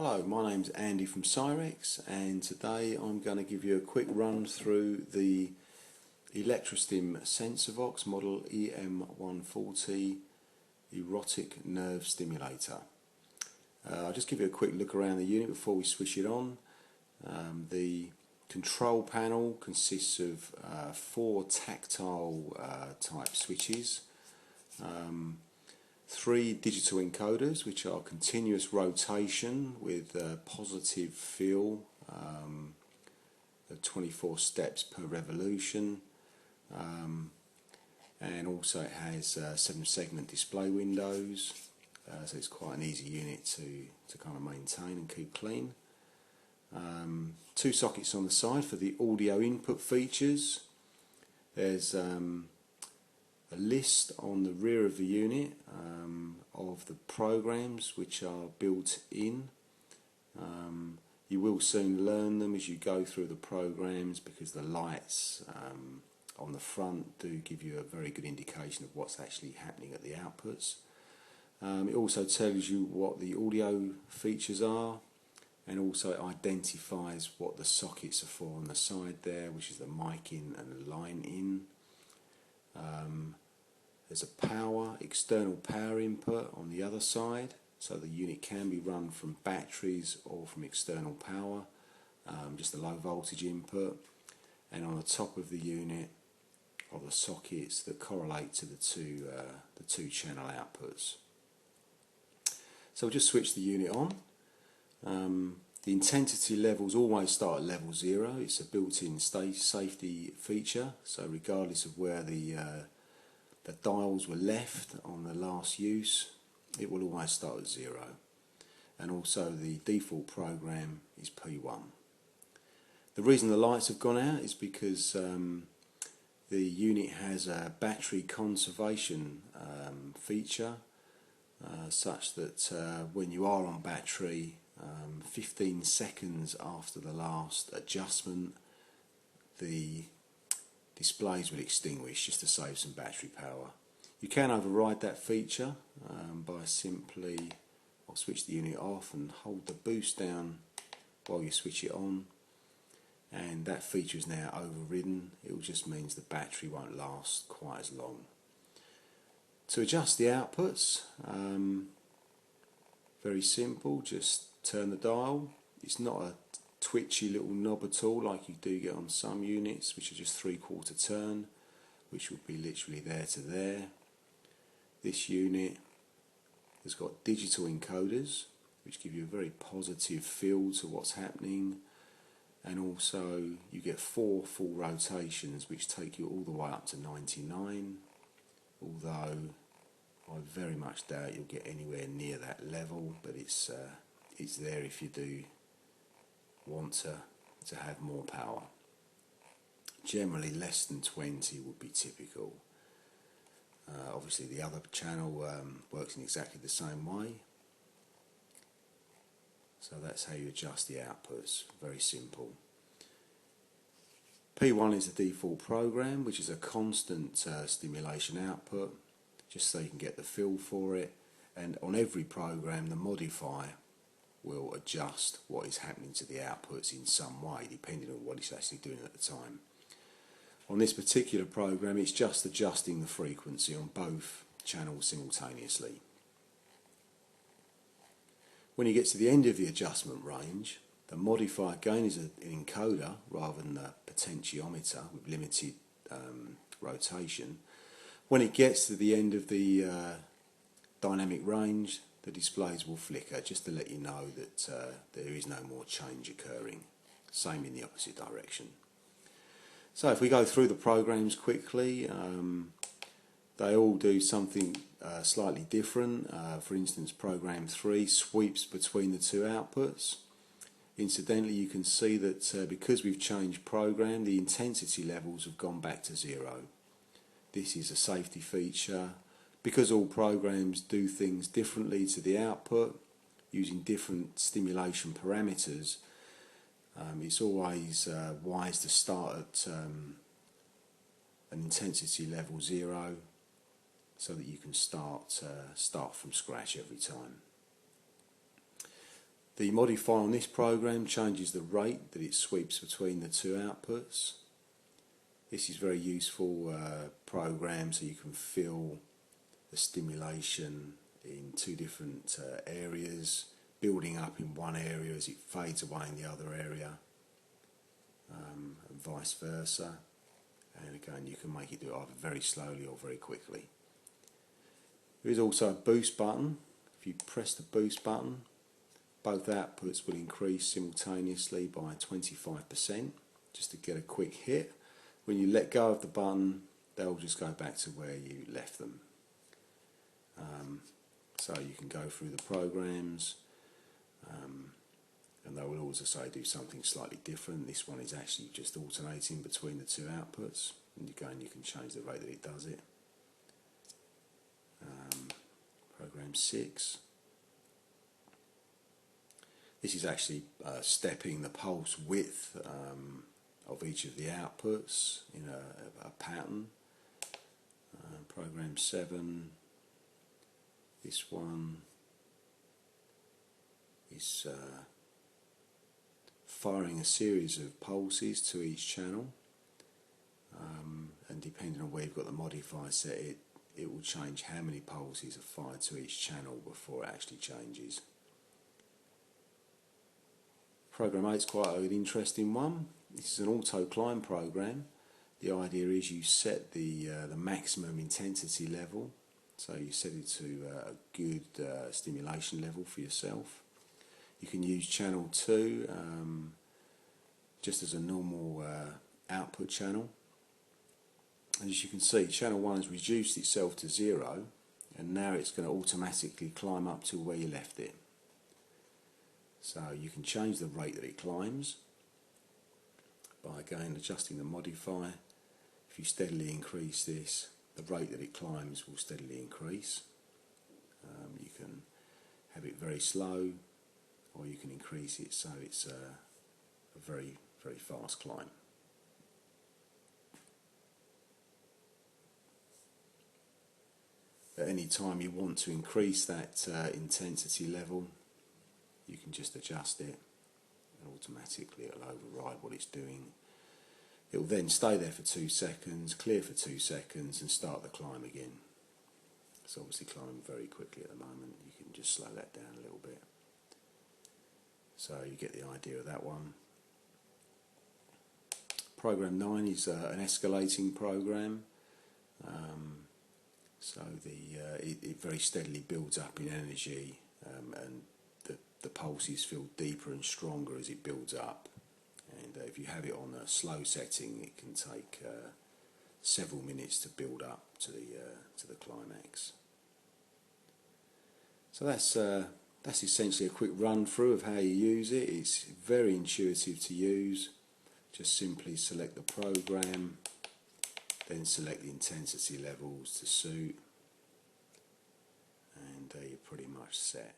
Hello, my name's Andy from Cyrex, and today I'm going to give you a quick run through the ElectraStim SensaVox model EM140 erotic nerve stimulator. I'll just give you a quick look around the unit before we switch it on. The control panel consists of 4 tactile type switches. 3 digital encoders, which are continuous rotation with positive feel, 24 steps per revolution, and also it has 7 segment display windows, so it's quite an easy unit to kind of maintain and keep clean. 2 sockets on the side for the audio input features. There's a list on the rear of the unit of the programs which are built in. You will soon learn them as you go through the programs, because the lights on the front do give you a very good indication of what's actually happening at the outputs. It also tells you what the audio features are, and also it identifies what the sockets are for on the side there, which is the mic in and the line in. There's a external power input on the other side, so the unit can be run from batteries or from external power, just a low voltage input. And on the top of the unit are the sockets that correlate to the two channel outputs. So we'll just switch the unit on. The intensity levels always start at level 0. It's a built-in safety feature, so regardless of where the dials were left on the last use, it will always start at 0. And also the default program is P1. The reason the lights have gone out is because the unit has a battery conservation feature, such that when you are on battery, 15 seconds after the last adjustment, the displays will extinguish, just to save some battery power. You can override that feature by simply, I'll switch the unit off and hold the boost down while you switch it on, and that feature is now overridden. It just means the battery won't last quite as long. To adjust the outputs, very simple, just turn the dial. It's not a twitchy little knob at all like you do get on some units, which are just 3/4 turn, which would be literally there to there. This unit has got digital encoders which give you a very positive feel to what's happening, and also you get 4 full rotations which take you all the way up to 99, although I very much doubt you'll get anywhere near that level, but it's there if you do want to have more power. Generally less than 20 would be typical. Obviously the other channel works in exactly the same way. So that's how you adjust the outputs, very simple. P1 is the default program, which is a constant stimulation output, just so you can get the feel for it. And on every program the modifier will adjust what is happening to the outputs in some way, depending on what it's actually doing at the time. On this particular program, it's just adjusting the frequency on both channels simultaneously. When you get to the end of the adjustment range, the modifier again is an encoder rather than a potentiometer with limited rotation. When it gets to the end of the dynamic range, the displays will flicker, just to let you know that there is no more change occurring. Same in the opposite direction. So if we go through the programs quickly, they all do something slightly different. For instance, program 3 sweeps between the 2 outputs. Incidentally, you can see that because we've changed program, the intensity levels have gone back to 0. This is a safety feature. Because all programs do things differently to the output, using different stimulation parameters, it's always wise to start at an intensity level 0, so that you can start from scratch every time. The modifier on this program changes the rate that it sweeps between the two outputs. This is a very useful program, so you can fill the stimulation in two different areas, building up in one area as it fades away in the other area, and vice versa. And again, you can make it do it either very slowly or very quickly. There is also a boost button. If you press the boost button, both outputs will increase simultaneously by 25%, just to get a quick hit. When you let go of the button, they'll just go back to where you left them. So you can go through the programs, and they will also say do something slightly different. This one is actually just alternating between the two outputs, and again you can change the rate that it does it. Program 6. This is actually stepping the pulse width of each of the outputs in a pattern. Program 7. This one is firing a series of pulses to each channel, and depending on where you've got the modifier set, it will change how many pulses are fired to each channel before it actually changes. Program 8 is quite an interesting one. This is an auto climb program. The idea is you set the maximum intensity level, so you set it to a good stimulation level for yourself. You can use channel 2 just as a normal output channel. As you can see, channel 1 has reduced itself to 0, and now it's going to automatically climb up to where you left it. So you can change the rate that it climbs by again adjusting the modifier. If you steadily increase this, the rate that it climbs will steadily increase. You can have it very slow, or you can increase it so it's a very, very fast climb. At any time you want to increase that intensity level, you can just adjust it, and automatically it will override what it's doing. It will then stay there for 2 seconds, clear for 2 seconds, and start the climb again. It's obviously climbing very quickly at the moment. You can just slow that down a little bit. So you get the idea of that one. Program 9 is an escalating program. So it very steadily builds up in energy, and the pulses feel deeper and stronger as it builds up. And if you have it on a slow setting, it can take several minutes to build up to the climax. So that's essentially a quick run through of how you use it. It's very intuitive to use. Just simply select the program, then select the intensity levels to suit, and you're pretty much set.